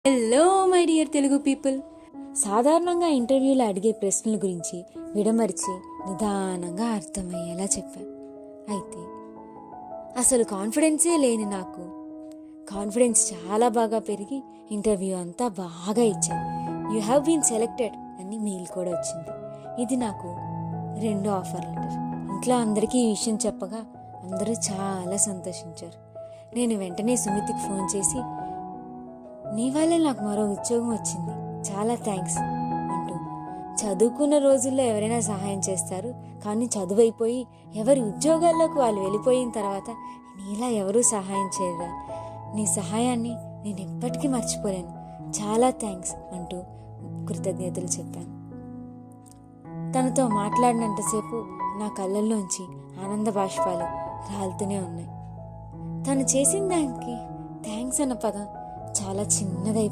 Hello my dear Telugu people. సాధారణంగా ఇంటర్వ్యూలో అడిగే ప్రశ్నల గురించి విడమర్చి నిదానంగా అర్థమయ్యేలా చెప్పాను. అయితే అసలు కాన్ఫిడెన్సే లేని నాకు కాన్ఫిడెన్స్ చాలా బాగా పెరిగి ఇంటర్వ్యూ అంతా బాగా ఇచ్చాను. యూ హ్యావ్ బీన్ సెలెక్టెడ్ అని మెయిల్ కూడా వచ్చింది. ఇది నాకు 2వ ఆఫర్ లెటర్. ఇంట్లో అందరికీ ఈ విషయం చెప్పగా అందరూ చాలా సంతోషించారు. నేను వెంటనే సుమిత్కి ఫోన్ చేసి, నీ వల్లే నాకు మరో ఉద్యోగం వచ్చింది, చాలా థ్యాంక్స్ అంటూ, చదువుకున్న రోజుల్లో ఎవరైనా సహాయం చేస్తారు, కానీ చదువు అయిపోయి ఎవరి ఉద్యోగాల్లోకి వాళ్ళు వెళ్ళిపోయిన తర్వాత నీలా ఎవరూ సహాయం చేయరా, నీ సహాయాన్ని నేను ఎప్పటికీ మర్చిపోలేను, చాలా థ్యాంక్స్ అంటూ కృతజ్ఞతలు చెప్పాను. తనతో మాట్లాడినంతసేపు నా కళ్ళల్లోంచి ఆనంద బాష్పాలు రాలుతూనే ఉన్నాయి. తను చేసిన దానికి థ్యాంక్స్ అన్న పదం చాలా చిన్నదైపోయింది.